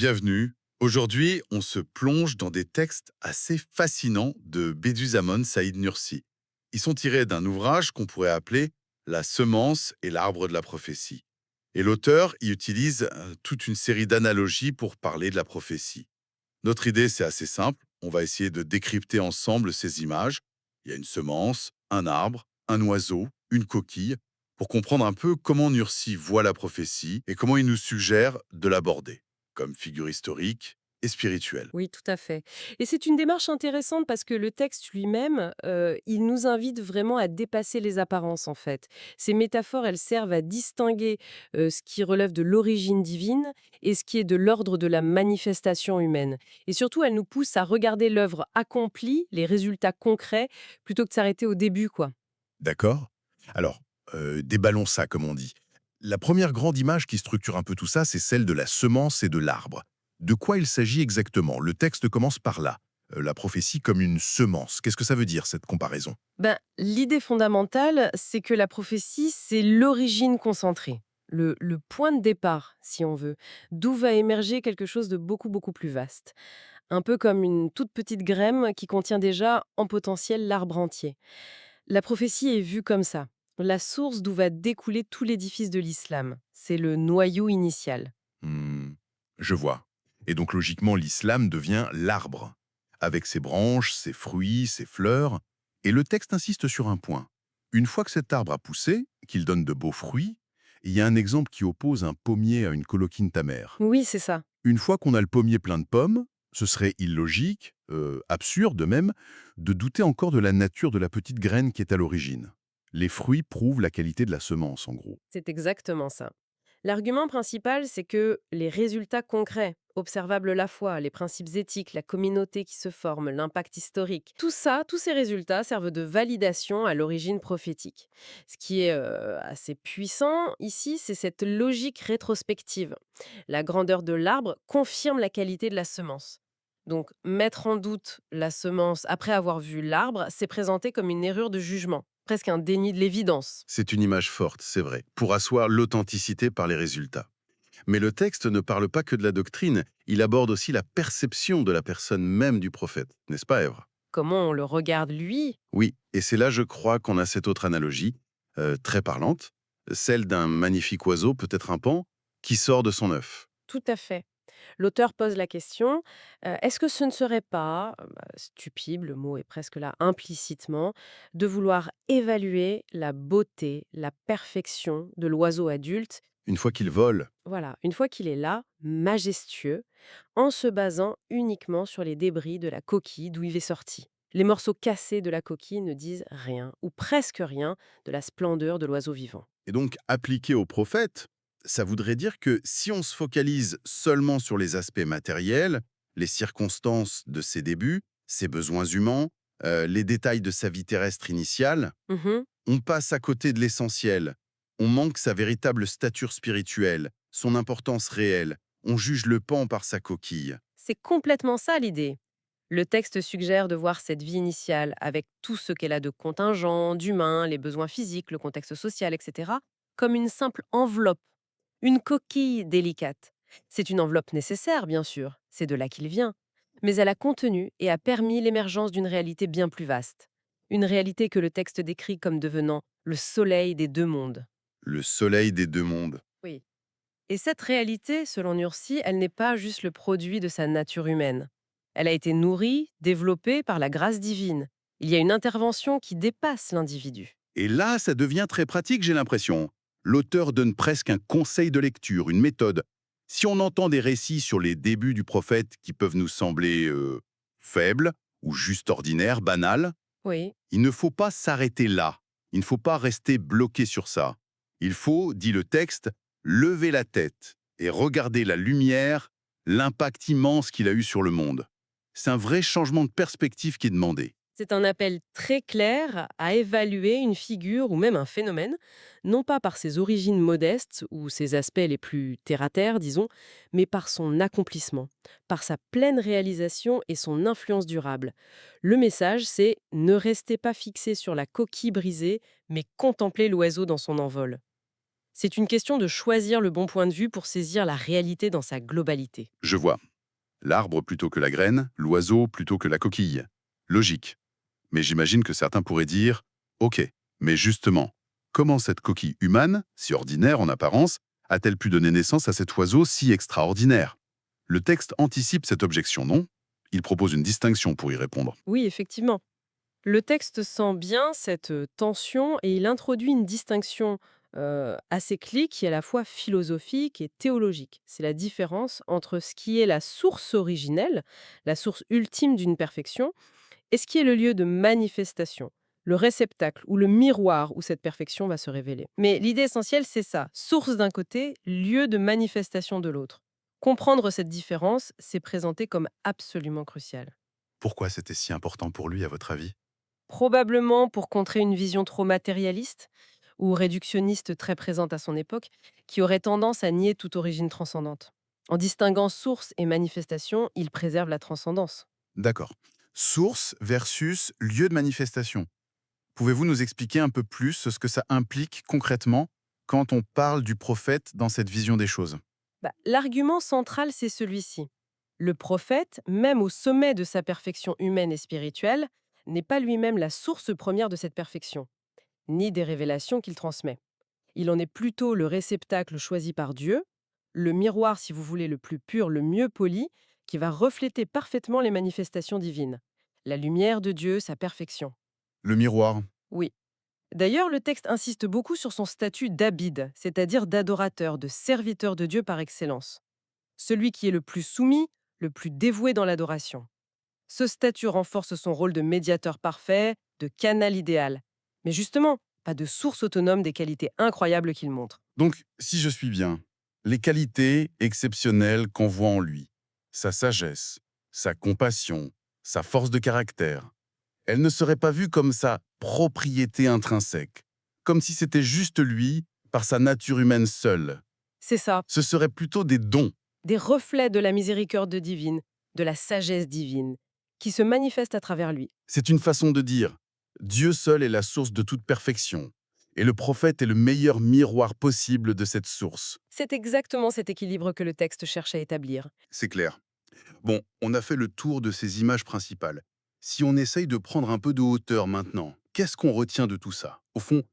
Bienvenue. Aujourd'hui, on se plonge dans des textes assez fascinants de Bediüzzaman Saïd Nursi. Ils sont tirés d'un ouvrage qu'on pourrait appeler La semence et l'arbre de la prophétie. Et l'auteur y utilise toute une série d'analogies pour parler de la prophétie. Notre idée, c'est assez simple. On va essayer de décrypter ensemble ces images. Il y a une semence, un arbre, un oiseau, une coquille, pour comprendre un peu comment Nursi voit la prophétie et comment il nous suggère de l'aborder, comme figure historique et spirituelle. Oui, tout à fait. Et c'est une démarche intéressante parce que le texte lui-même, il nous invite vraiment à dépasser les apparences, en fait. Ces métaphores, elles servent à distinguer ce qui relève de l'origine divine et ce qui est de l'ordre de la manifestation humaine. Et surtout, elles nous poussent à regarder l'œuvre accomplie, les résultats concrets, plutôt que de s'arrêter au début, quoi. D'accord. Alors, déballons ça, comme on dit. La première grande image qui structure un peu tout ça, c'est celle de la semence et de l'arbre. De quoi il s'agit exactement? Le texte commence par là. La prophétie comme une semence. Qu'est-ce que ça veut dire, cette comparaison? Ben, l'idée fondamentale, c'est que la prophétie, c'est l'origine concentrée, le point de départ, si on veut, d'où va émerger quelque chose de beaucoup, beaucoup plus vaste. Un peu comme une toute petite graine qui contient déjà en potentiel l'arbre entier. La prophétie est vue comme ça, la source d'où va découler tout l'édifice de l'islam. C'est le noyau initial. Hmm, je vois. Et donc, logiquement, l'islam devient l'arbre, avec ses branches, ses fruits, ses fleurs. Et le texte insiste sur un point. Une fois que cet arbre a poussé, qu'il donne de beaux fruits, il y a un exemple qui oppose un pommier à une coloquine tamère. Oui, c'est ça. Une fois qu'on a le pommier plein de pommes, ce serait illogique, absurde même, de douter encore de la nature de la petite graine qui est à l'origine. Les fruits prouvent la qualité de la semence, en gros. C'est exactement ça. L'argument principal, c'est que les résultats concrets, observables la fois, les principes éthiques, la communauté qui se forme, l'impact historique, tout ça, tous ces résultats servent de validation à l'origine prophétique. Ce qui est assez puissant ici, c'est cette logique rétrospective. La grandeur de l'arbre confirme la qualité de la semence. Donc, mettre en doute la semence après avoir vu l'arbre, c'est présenté comme une erreur de jugement, presque un déni de l'évidence. C'est une image forte, c'est vrai, pour asseoir l'authenticité par les résultats. Mais le texte ne parle pas que de la doctrine, il aborde aussi la perception de la personne même du prophète, n'est-ce pas, Èvre? Comment on le regarde lui? Oui, et c'est là, je crois, qu'on a cette autre analogie, très parlante, celle d'un magnifique oiseau, peut-être un paon, qui sort de son œuf. Tout à fait. L'auteur pose la question, est-ce que ce ne serait pas, stupide, le mot est presque là implicitement, de vouloir évaluer la beauté, la perfection de l'oiseau adulte, Une fois qu'il vole, voilà, une fois qu'il est là, majestueux, en se basant uniquement sur les débris de la coquille d'où il est sorti. Les morceaux cassés de la coquille ne disent rien, ou presque rien, de la splendeur de l'oiseau vivant. et donc appliqué au prophète, ça voudrait dire que si on se focalise seulement sur les aspects matériels, les circonstances de ses débuts, ses besoins humains, les détails de sa vie terrestre initiale, Mhm. on passe à côté de l'essentiel. On manque sa véritable stature spirituelle, son importance réelle. On juge le pan par sa coquille. C'est complètement ça l'idée. Le texte suggère de voir cette vie initiale, avec tout ce qu'elle a de contingent, d'humain, les besoins physiques, le contexte social, etc., comme une simple enveloppe, une coquille délicate. C'est une enveloppe nécessaire, bien sûr, c'est de là qu'il vient, mais elle a contenu et a permis l'émergence d'une réalité bien plus vaste. Une réalité que le texte décrit comme devenant le soleil des deux mondes. Le soleil des deux mondes. Oui. Et cette réalité, selon Nursi, elle n'est pas juste le produit de sa nature humaine. Elle a été nourrie, développée par la grâce divine. Il y a une intervention qui dépasse l'individu. Et là, ça devient très pratique, j'ai l'impression. L'auteur donne presque un conseil de lecture, une méthode. Si on entend des récits sur les débuts du prophète qui peuvent nous sembler faibles ou juste ordinaires, banals, Oui, il ne faut pas s'arrêter là. Il ne faut pas rester bloqué sur ça. Il faut, dit le texte, lever la tête et regarder la lumière, l'impact immense qu'il a eu sur le monde. C'est un vrai changement de perspective qui est demandé. c'est un appel très clair à évaluer une figure ou même un phénomène, non pas par ses origines modestes ou ses aspects les plus terre-à-terre, disons, mais par son accomplissement, par sa pleine réalisation et son influence durable. Le message, c'est ne restez pas fixé sur la coquille brisée, mais contemplez l'oiseau dans son envol. C'est une question de choisir le bon point de vue pour saisir la réalité dans sa globalité. Je vois. L'arbre plutôt que la graine, l'oiseau plutôt que la coquille. Logique. Mais j'imagine que certains pourraient dire « Ok, mais justement, comment cette coquille humaine, si ordinaire en apparence, a-t-elle pu donner naissance à cet oiseau si extraordinaire ?» Le texte anticipe cette objection, non? Il propose une distinction pour y répondre. Oui, effectivement. Le texte sent bien cette tension et il introduit une distinction assez clé qui est à la fois philosophique et théologique. C'est la différence entre ce qui est la source originelle, la source ultime d'une perfection, et ce qui est le lieu de manifestation, le réceptacle ou le miroir où cette perfection va se révéler. Mais l'idée essentielle, c'est ça. Source d'un côté, lieu de manifestation de l'autre. Comprendre cette différence, c'est présenté comme absolument crucial. Pourquoi c'était si important pour lui, à votre avis? Probablement pour contrer une vision trop matérialiste ou réductionniste très présente à son époque, qui aurait tendance à nier toute origine transcendante. En distinguant source et manifestation, il préserve la transcendance. D'accord. Source versus lieu de manifestation. Pouvez-vous nous expliquer un peu plus ce que ça implique concrètement quand on parle du prophète dans cette vision des choses? L'argument central, c'est celui-ci. Le prophète, même au sommet de sa perfection humaine et spirituelle, n'est pas lui-même la source première de cette perfection, ni des révélations qu'il transmet. Il en est plutôt le réceptacle choisi par Dieu, le miroir, si vous voulez, le plus pur, le mieux poli, qui va refléter parfaitement les manifestations divines. La lumière de Dieu, sa perfection. Le miroir. Oui. D'ailleurs, le texte insiste beaucoup sur son statut d'abide, c'est-à-dire d'adorateur, de serviteur de Dieu par excellence. Celui qui est le plus soumis, le plus dévoué dans l'adoration. Ce statut renforce son rôle de médiateur parfait, de canal idéal. Mais justement, pas de source autonome des qualités incroyables qu'il montre. Donc, si je suis bien, les qualités exceptionnelles qu'on voit en lui, sa sagesse, sa compassion, sa force de caractère, elles ne seraient pas vues comme sa propriété intrinsèque, comme si c'était juste lui par sa nature humaine seule. C'est ça, Ce seraient plutôt des dons. des reflets de la miséricorde divine, de la sagesse divine, qui se manifestent à travers lui. C'est une façon de dire Dieu seul est la source de toute perfection, et le prophète est le meilleur miroir possible de cette source. C'est exactement cet équilibre que le texte cherche à établir. C'est clair. Bon, on a fait le tour de ces images principales. Si on essaye de prendre un peu de hauteur maintenant, qu'est-ce qu'on retient de tout ça? Au fond,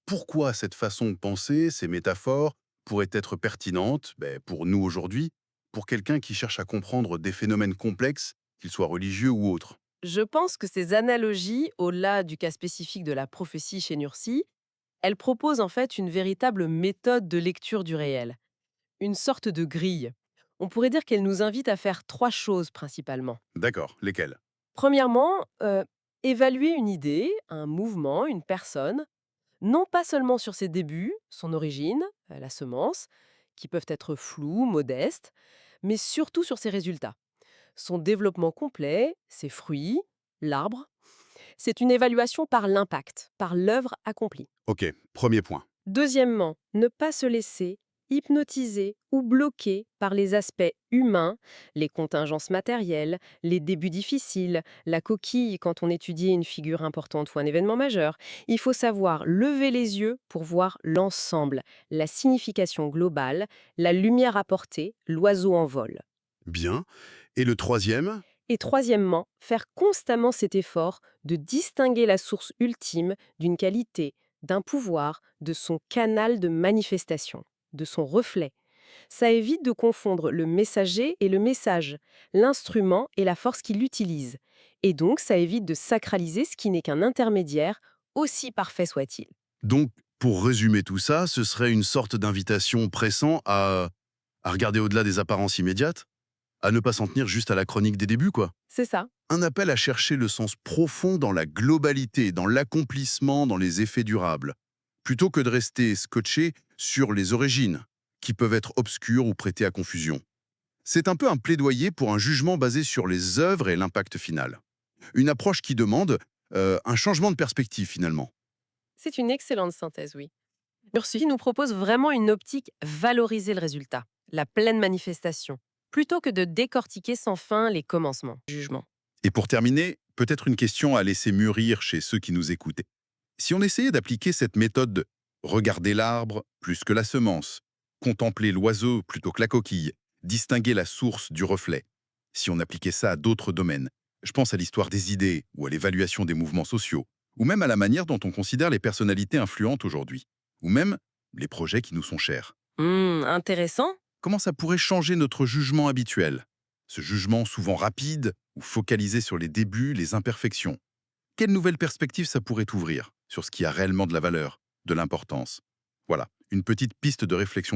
pourquoi cette façon de penser, ces métaphores, pourraient être pertinentes pour nous aujourd'hui, pour quelqu'un qui cherche à comprendre des phénomènes complexes, qu'ils soient religieux ou autres? Je pense que ces analogies, au-delà du cas spécifique de la prophétie chez Nursi, elles proposent en fait une véritable méthode de lecture du réel, une sorte de grille. On pourrait dire qu'elle nous invite à faire trois choses principalement. D'accord, lesquels? Premièrement, évaluer une idée, un mouvement, une personne, non pas seulement sur ses débuts, son origine, la semence, qui peuvent être flous, modestes, mais surtout sur ses résultats. Son développement complet, ses fruits, l'arbre. C'est une évaluation par l'impact, par l'œuvre accomplie. Ok, premier point. Deuxièmement, ne pas se laisser hypnotiser ou bloquer par les aspects humains, les contingences matérielles, les débuts difficiles, la coquille quand on étudie une figure importante ou un événement majeur. Il faut savoir lever les yeux pour voir l'ensemble, la signification globale, la lumière apportée, l'oiseau en vol. Bien. Et le troisième? Et troisièmement, faire constamment cet effort de distinguer la source ultime d'une qualité, d'un pouvoir, de son canal de manifestation, de son reflet. Ça évite de confondre le messager et le message, l'instrument et la force qui l'utilise. Et donc, ça évite de sacraliser ce qui n'est qu'un intermédiaire, aussi parfait soit-il. Donc, pour résumer tout ça, ce serait une sorte d'invitation pressant à regarder au-delà des apparences immédiates, à ne pas s'en tenir juste à la chronique des débuts, quoi. C'est ça. Un appel à chercher le sens profond dans la globalité, dans l'accomplissement, dans les effets durables, plutôt que de rester scotché sur les origines, qui peuvent être obscures ou prêtées à confusion. C'est un peu un plaidoyer pour un jugement basé sur les œuvres et l'impact final. Une approche qui demande un changement de perspective, finalement. C'est une excellente synthèse, oui. Ursuki nous propose vraiment une optique valoriser le résultat, la pleine manifestation, plutôt que de décortiquer sans fin les commencements, jugement. Et pour terminer, peut-être une question à laisser mûrir chez ceux qui nous écoutent. Si on essayait d'appliquer cette méthode Regarder l'arbre plus que la semence, contempler l'oiseau plutôt que la coquille, distinguer la source du reflet. Si on appliquait ça à d'autres domaines, je pense à l'histoire des idées ou à l'évaluation des mouvements sociaux, ou même à la manière dont on considère les personnalités influentes aujourd'hui, ou même les projets qui nous sont chers. Intéressant. Comment ça pourrait changer notre jugement habituel? Ce jugement souvent rapide ou focalisé sur les débuts, les imperfections. Quelle nouvelle perspective ça pourrait ouvrir sur ce qui a réellement de la valeur, de l'importance? Voilà, une petite piste de réflexion